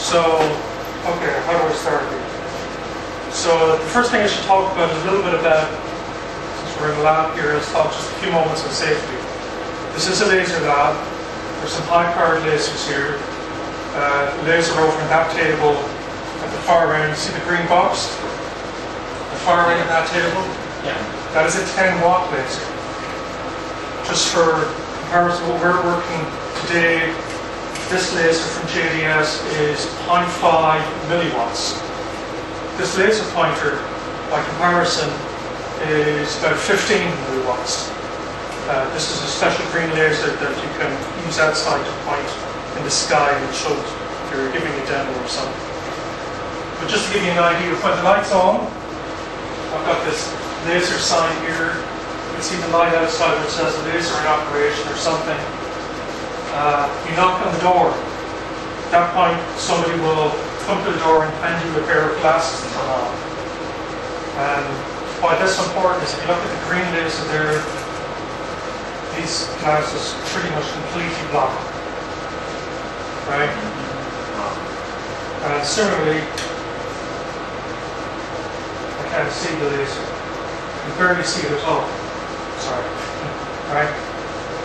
So, okay, how do I start here? So the first thing I should talk about is a little bit about, since we're in the lab here, let's talk just a few moments on safety. This is a laser lab. There's some high-powered lasers here. Laser over on that table at the far end. See the green box? The far end of that table? Yeah. That is a 10-watt laser. Just for comparison, what we're working today, this laser from JDS is 0.5 milliwatts. This laser pointer, by comparison, is about 15 milliwatts. This is a special green laser that you can use outside to point in the sky and show it if you're giving a demo or something. But just to give you an idea, when the light's on, I've got this laser sign here. You can see the light outside which says the laser in operation or something. You knock on the door. At that point, somebody will come to the door and hand you a pair of glasses to turn on. And why this is important is if you look at the green laser there, these glasses pretty much completely block it. Right? And similarly, I can't see the laser. You can barely see it at all. Sorry. Right?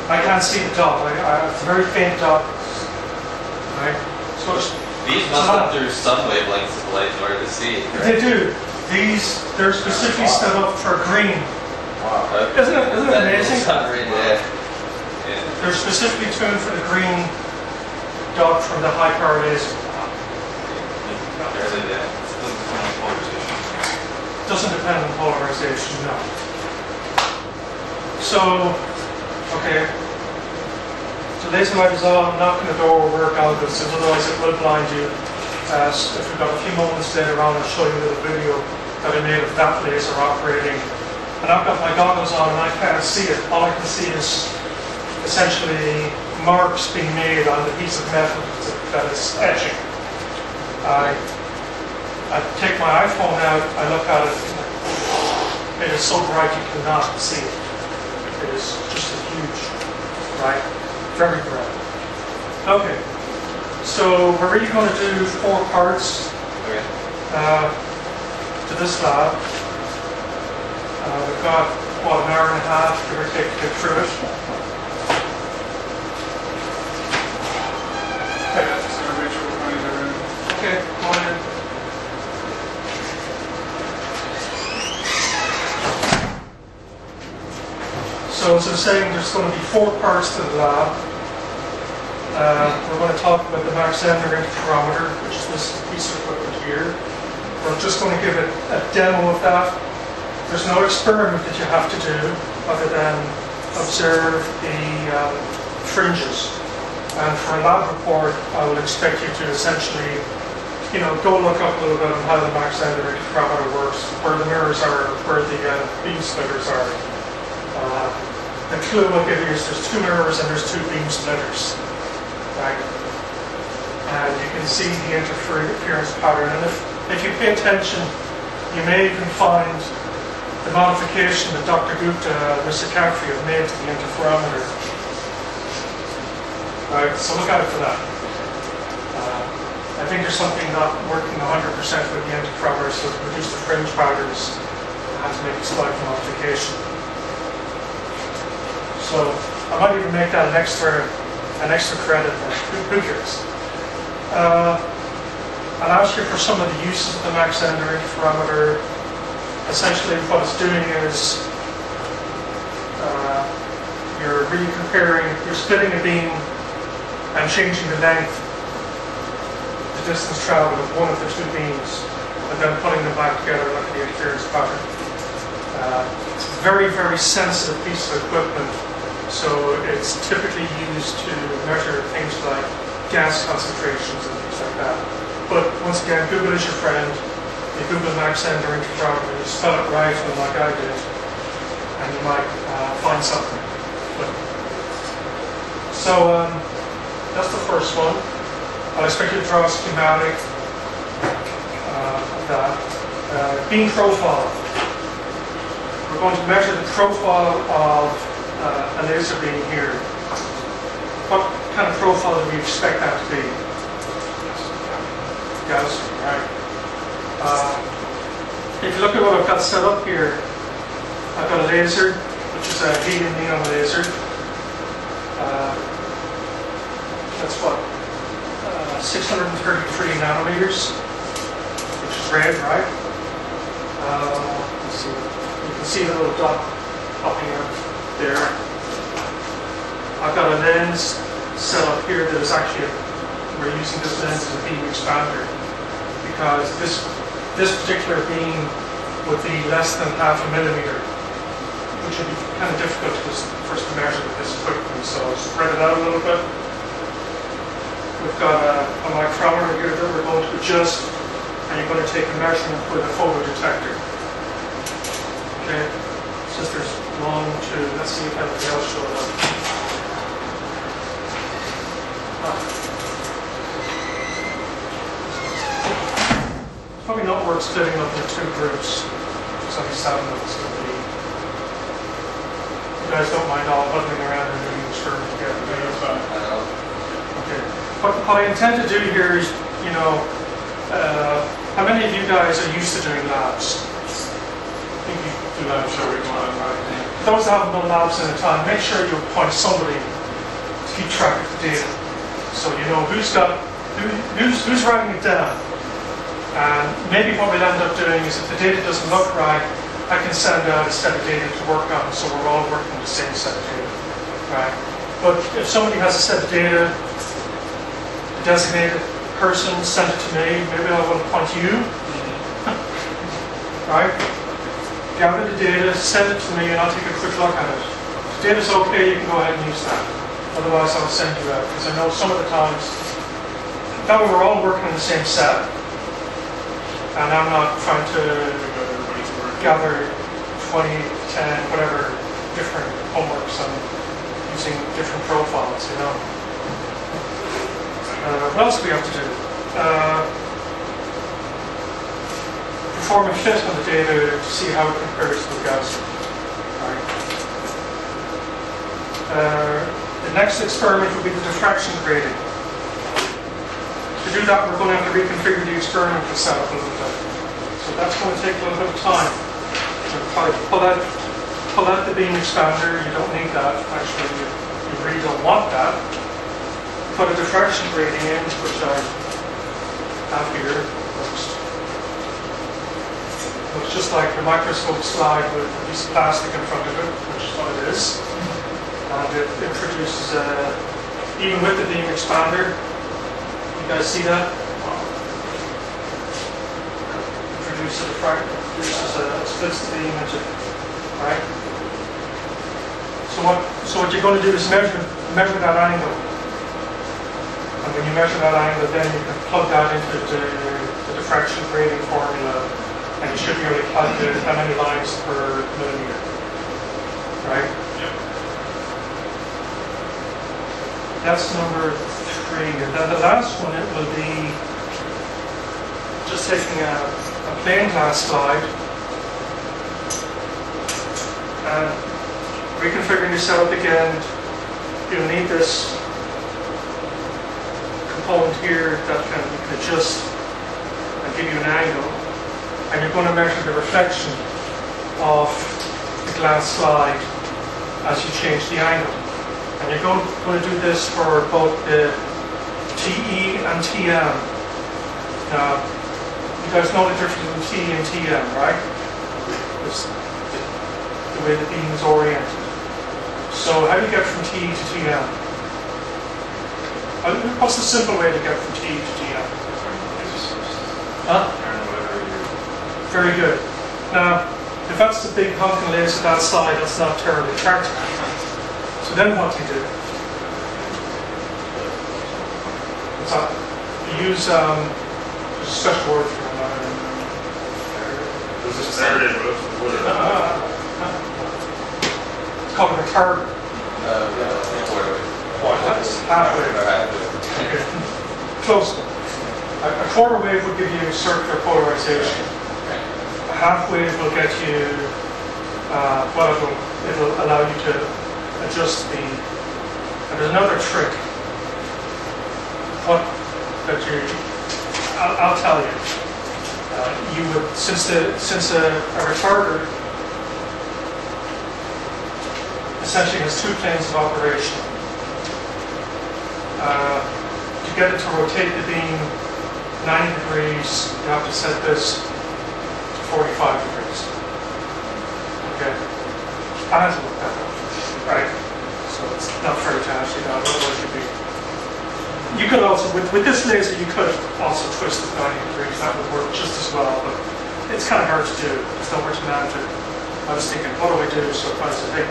I can't see the dot. It's a very faint dot. Right? So these must have through some wavelengths of light in order to see. Right? They do. They're specifically set up for green. Wow. Isn't it amazing? Yeah. They're specifically tuned for the green dot from the high power laser. Doesn't depend on polarization, no. So, okay. So laser light is on, knocking the door will work out, because otherwise it will blind you. If we've got a few moments later on, I'll show you a little video that I made of that laser operating. And I've got my goggles on and I can't see it. All I can see is essentially marks being made on the piece of metal that is etching. I take my iPhone out, I look at it, it is so bright you cannot see it. It is just a huge, right? Very bright. Okay, so we're really going to do 4 parts to this lab. We've got, what, an hour and a half, give or take, to get through it. Okay, go ahead. So as I was saying, there's going to be 4 parts to the lab. We're going to talk about the Max Ender interferometer, which is this piece of equipment here. We're just going to give it a demo of that. There's no experiment that you have to do other than observe the fringes. And for a lab report, I will expect you to essentially, go look up a little bit on how the Max Ender interferometer works, where the mirrors are, where the beam splitters are. The clue I'll give you is there's 2 mirrors and there's 2 beam splitters. Right? And you can see the interference pattern. And if you pay attention, you may even find the modification that Dr. Gupta and Mr. Caffrey have made to the interferometer. Right, so look out for that. I think there's something not working 100% with the interferometer, so to produce the fringe patterns, I had to make a slight modification. So I might even make that an extra credit, who cares? I'll ask you for some of the uses of the Max Ender interferometer. Essentially what it's doing is you're really you're splitting a beam and changing the length, the distance traveled of one of the 2 beams, and then putting them back together and look at the interference pattern. It's a very, very sensitive piece of equipment, so it's typically used to measure things like gas concentrations and things like that. But once again, Google is your friend. You Google Max Ender interferometer, you spell it right, like I did, and you might find something. So that's the first one. I'll expect you to draw a schematic of that. Beam profile. We're going to measure the profile of a laser beam here. What kind of profile do we expect that to be? Gaussian, right? If you look at what I've got set up here, I've got a laser, which is a helium neon laser. That's what, 633 nanometers, which is red, right? Let's see. You can see the little dot popping out there. I've got a lens set up here that is actually, we're using this lens as a beam expander because this particular beam would be less than half a millimeter, which would be kind of difficult for us to measure with this equipment. So I'll spread it out a little bit. We've got a micrometer here that we're going to adjust, and you're going to take a measurement with a photodetector. Okay, since there's 1, 2, let's see if anybody else showed up. Probably not worth splitting up into 2 groups. There's only 7 of us going to be. You guys don't mind all huddling around and doing the experiment together, do you? Okay. What I intend to do here is, you know, how many of you guys are used to doing labs? I think you do labs every time, right? Those that haven't done labs in a time, make sure you appoint somebody to keep track of the data. So you know who's writing it down. And maybe what we'll end up doing is if the data doesn't look right, I can send out a set of data to work on, so we're all working on the same set of data, right? But if somebody has a set of data, a designated person, send it to me, maybe I will appoint you, right? Gather the data, send it to me, and I'll take a quick look at it. If the data's okay, you can go ahead and use that. Otherwise, I'll send you out, because I know some of the times, that way we're all working on the same set, and I'm not trying to gather 20, 10, whatever, different homeworks and using different profiles, you know. What else do we have to do? Perform a fit on the data to see how it compares to the Gaussian. Right. The next experiment will be the diffraction grading. To do that, we're going to have to reconfigure the experimental setup a little bit. So that's going to take a little bit of time. Probably pull out the beam expander. You don't need that. Actually, you really don't want that. Put a diffraction grading in, which I have here. Looks just like a microscope slide with a piece of plastic in front of it, which is what it is. And it produces, even with the beam expander, you guys see that? It produces splits the beam into, right? So what you're going to do is measure that angle. And when you measure that angle, then you can plug that into the diffraction grading formula, and you should be able to calculate how many lines per millimeter, right? Yep. That's number 3. And then the last one, it will be just taking a plain glass slide and reconfiguring your setup again. You'll need this component here that you can adjust and give you an angle. And you're going to measure the reflection of the glass slide as you change the angle. And you're going to do this for both the TE and TM. Now, you guys know the difference between TE and TM, right? It's the way the beam is oriented. So how do you get from TE to TM? What's the simple way to get from TE to TM? Huh? Very good. Now, if that's the big honking laser that slide, that's not terribly attractive. So then what do you do? What's that? You use there's a special word for that. There's a Saturday roof. It's called a retard. Halfway. Okay. Close. A quarter wave would give you circular polarization. A half wave will get you, well, it'll allow you to adjust the, and there's another trick. What that you I'll tell you. You would, since a retarder essentially has two planes of operation. To get it to rotate the beam 90 degrees, you have to set this to 45 degrees. Okay? I had to look that up, right? So it's not fair to ask you that, otherwise you'd be... You could also, with this laser, you could also twist it 90 degrees, that would work just as well, but it's kind of hard to do. There's nowhere to mount it. I was thinking, what do I do? So if I said, hey,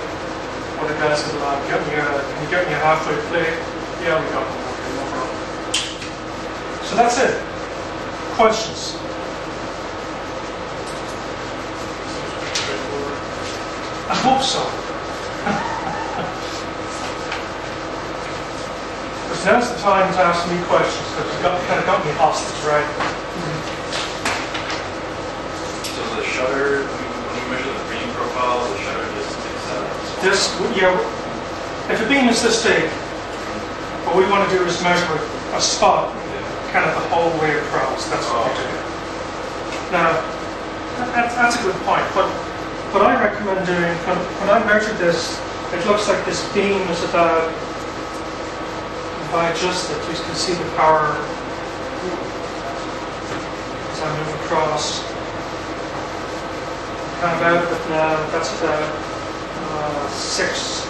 one of the guys in the lab, can you get me a halfway plate? Yeah, we got one. Okay, no problem. So that's it. Questions? I hope so. Because now's the time to ask me questions, because you kind of got me hostage, right? So the shutter, when you measure the beam profile, the shutter just takes out. This, yeah, if a beam is this big, what we want to do is measure a spot, kind of the whole way across. That's what we do. Now, that's a good point. But what I recommend doing, when I measured this, it looks like this beam is about, if I adjust it, you can see the power as I move across. Kind of out of it now, that's about 6.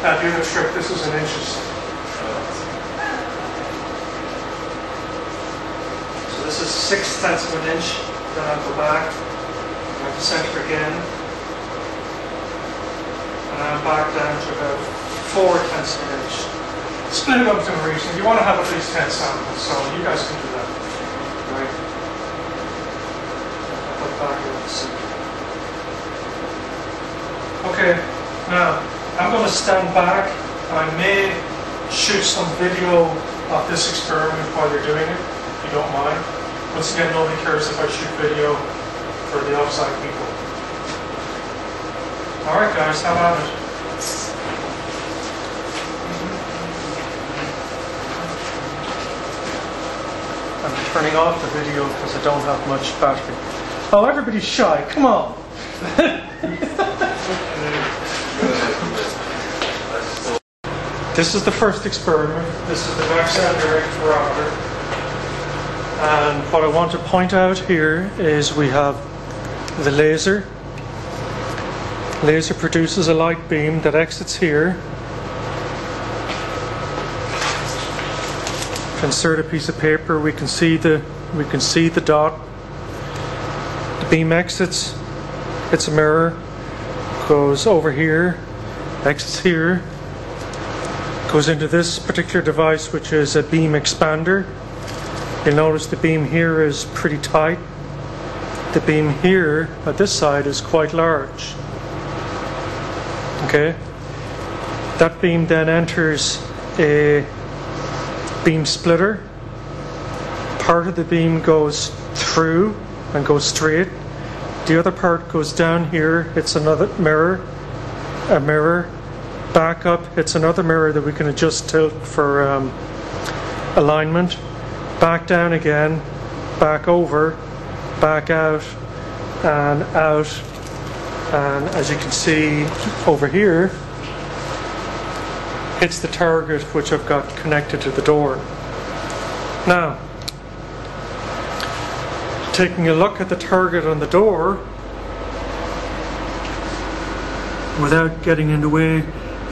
Now do the trick, this is in inches. So this is 6/10 of an inch, then I'll go back, back to center again, and I'm back down to about 4/10 of an inch. Split it up to a region. You want to have at least 10 samples, so you guys can do that. Right? I'll put back here at the center. Okay, now I'm going to stand back, and I may shoot some video of this experiment while you're doing it, if you don't mind. Once again, nobody cares if I shoot video for the offsite people. Alright guys, how about it? I'm turning off the video because I don't have much battery. Oh, everybody's shy, come on! This is the first experiment. This is the backside interferometer. And what I want to point out here is we have the laser. Laser produces a light beam that exits here. Insert a piece of paper. We can see the dot. The beam exits. It's a mirror. Goes over here. Exits here. Goes into this particular device, which is a beam expander. You'll notice the beam here is pretty tight. The beam here at this side is quite large. Okay? That beam then enters a beam splitter. Part of the beam goes through and goes straight. The other part goes down here. It's another mirror. A mirror. Back up, it's another mirror that we can adjust tilt for alignment. Back down again, back over, back out, and out. And as you can see over here, hits the target which I've got connected to the door. Now, taking a look at the target on the door, without getting in the way,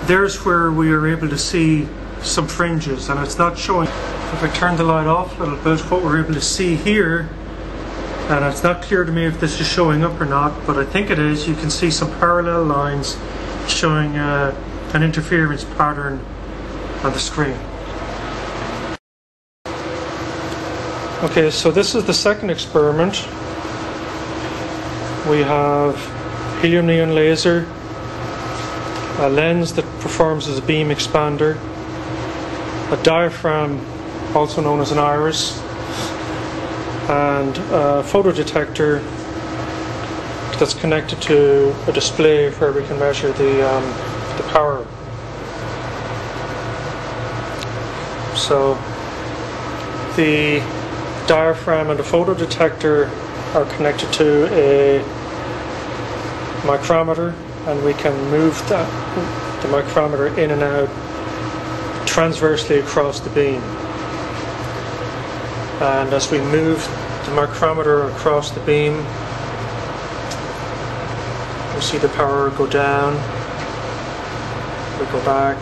there's where we are able to see some fringes, and it's not showing. If I turn the light off a little bit, what we're able to see here, and it's not clear to me if this is showing up or not, but I think it is. You can see some parallel lines showing an interference pattern on the screen. Okay, so this is the second experiment. We have helium neon laser, a lens that performs as a beam expander, a diaphragm also known as an iris, and a photodetector that's connected to a display where we can measure the power. So the diaphragm and the photodetector are connected to a micrometer, and we can move the micrometer in and out transversely across the beam. And as we move the micrometer across the beam, we see the power go down, we go back,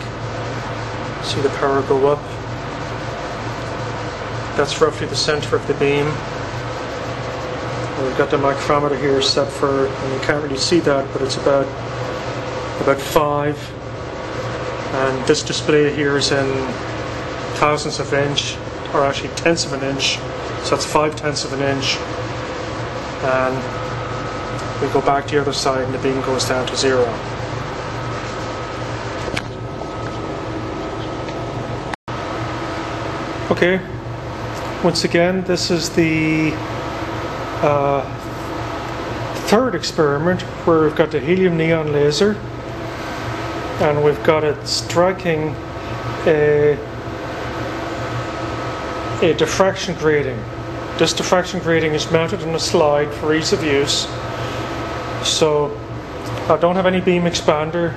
see the power go up. That's roughly the center of the beam. We've got the micrometer here set for, and you can't really see that, but it's about 5. And this display here is in thousandths of inch, or actually tenths of an inch. So that's 5/10 of an inch. And we go back to the other side and the beam goes down to 0. Okay, once again, this is the third experiment where we've got the helium neon laser, and we've got it striking a diffraction grating. This diffraction grating is mounted on a slide for ease of use. So I don't have any beam expander.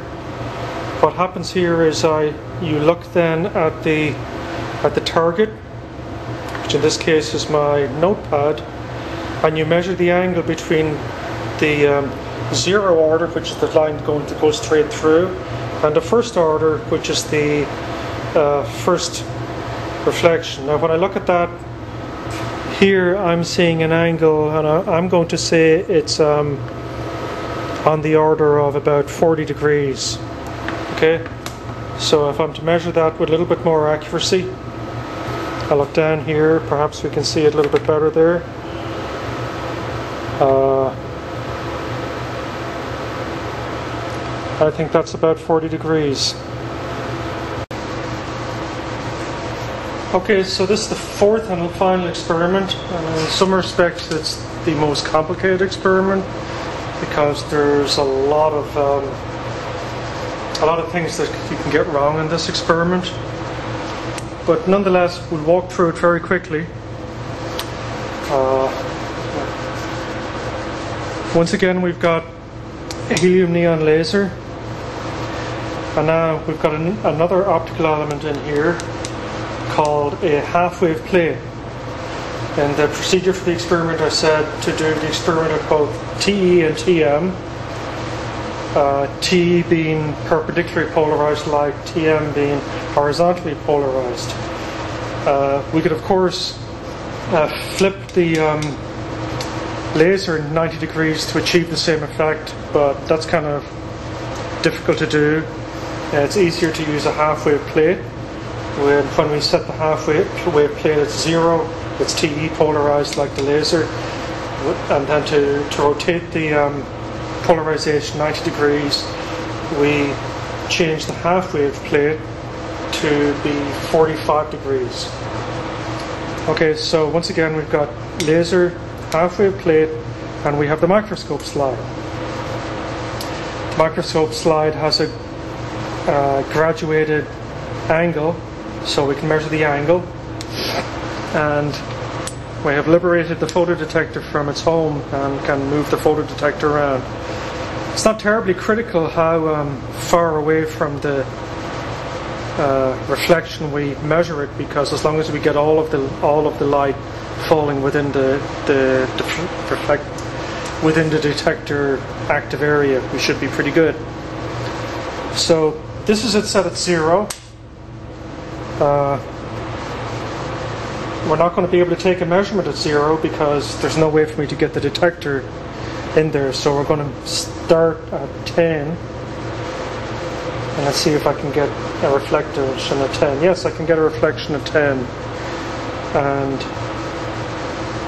What happens here is you look then at the target, which in this case is my notepad, and you measure the angle between the 0 order, which is the line going to go straight through, and the first order, which is the first reflection. Now when I look at that here, I'm seeing an angle, and I'm going to say it's on the order of about 40 degrees. Okay, so if I'm to measure that with a little bit more accuracy, I look down here, perhaps we can see it a little bit better there. I think that's about 40 degrees. Okay, so this is the fourth and final experiment, and in some respects it's the most complicated experiment because there's a lot of things that you can get wrong in this experiment. But nonetheless, we'll walk through it very quickly. Once again, we've got a helium neon laser, and now we've got another optical element in here called a half-wave plate. And the procedure for the experiment, I said to do the experiment of both TE and TM. TE being perpendicularly polarized light, TM being horizontally polarized. We could of course flip the laser 90 degrees to achieve the same effect, but that's kind of difficult to do. It's easier to use a half-wave plate. When we set the half-wave plate at 0, it's TE polarized like the laser, and then to rotate the polarization 90 degrees, we change the half-wave plate to be 45 degrees. Okay, so once again we've got laser, half-wave plate, and we have the microscope slide. The microscope slide has a graduated angle, so we can measure the angle, and we have liberated the photodetector from its home and can move the photodetector around. It's not terribly critical how far away from the reflection we measure it, because as long as we get all of the light falling within the detector active area, we should be pretty good. So this is it set at 0. We're not going to be able to take a measurement at 0 because there's no way for me to get the detector in there, so we're going to start at 10, and let's see if I can get a reflection at 10. Yes, I can get a reflection at 10. And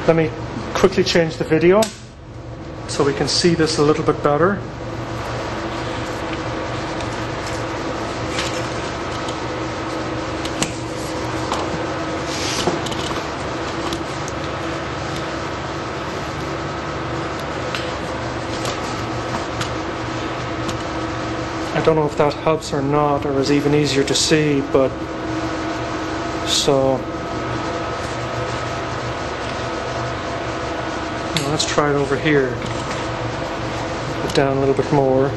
let me quickly change the video so we can see this a little bit better. I don't know if that helps or not, or is even easier to see, but So let's try it over here. Put down a little bit more.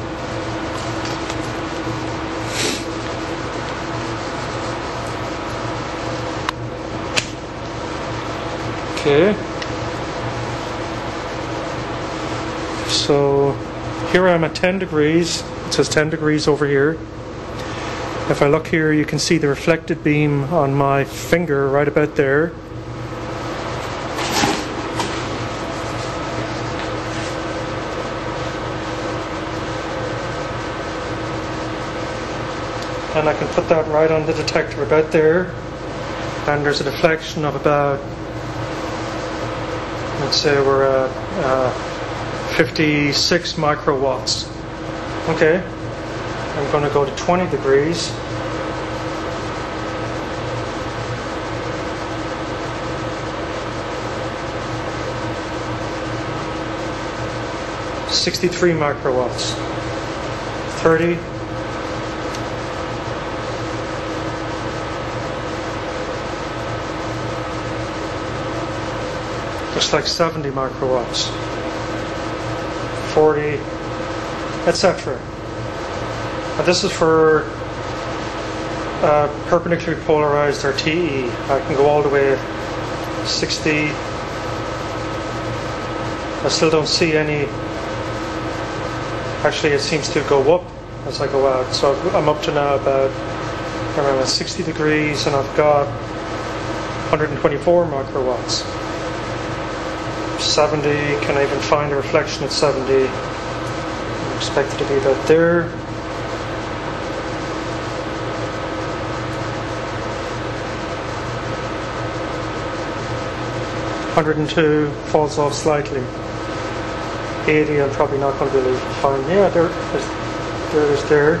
Okay. So here I'm at 10 degrees. It says 10 degrees over here. If I look here, you can see the reflected beam on my finger right about there. And I can put that right on the detector about there. And there's a deflection of about, let's say we're at 56 microwatts. Okay, I'm going to go to 20 degrees. $63 microwatts. 30. Looks like 70 microwatts. 40, etc. And this is for perpendicularly polarized, or TE. I can go all the way 60. I still don't see any. Actually, it seems to go up as I go out. So I'm up to now about around 60 degrees, and I've got 124 microwatts. 70, can I even find a reflection at 70? I expect it to be about there. $102 falls off slightly. 80, I'm probably not going to be able to find. Yeah, there is there.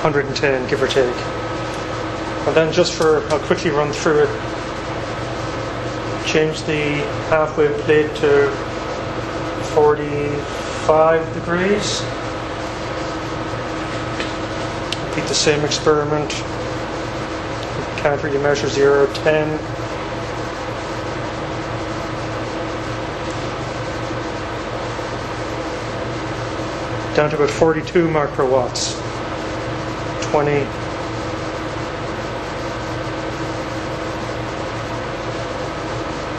110, give or take. And then just for, I'll quickly run through it. Change the half-wave plate to 45 degrees. Repeat the same experiment. Can't really measure 0 or 10. Down to about 42 microwatts. 20.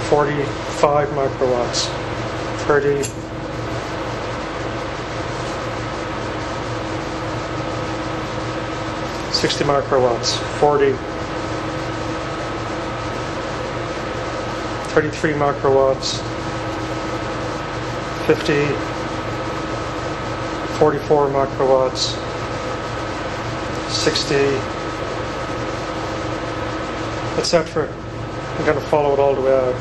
45 microwatts. 30. 60 microwatts. 40. 33 microwatts. 50. 44 microwatts. 60. etc. I'm going to follow it all the way out.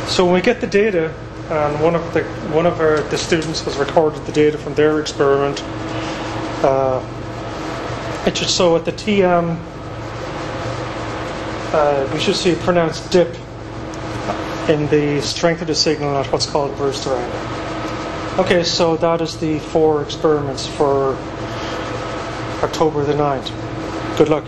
So when we get the data, and one of the students has recorded the data from their experiment, it should show at the TM, we should see a pronounced dip in the strength of the signal at what's called burst around. Okay, so that is the 4 experiments for October the 9th. Good luck.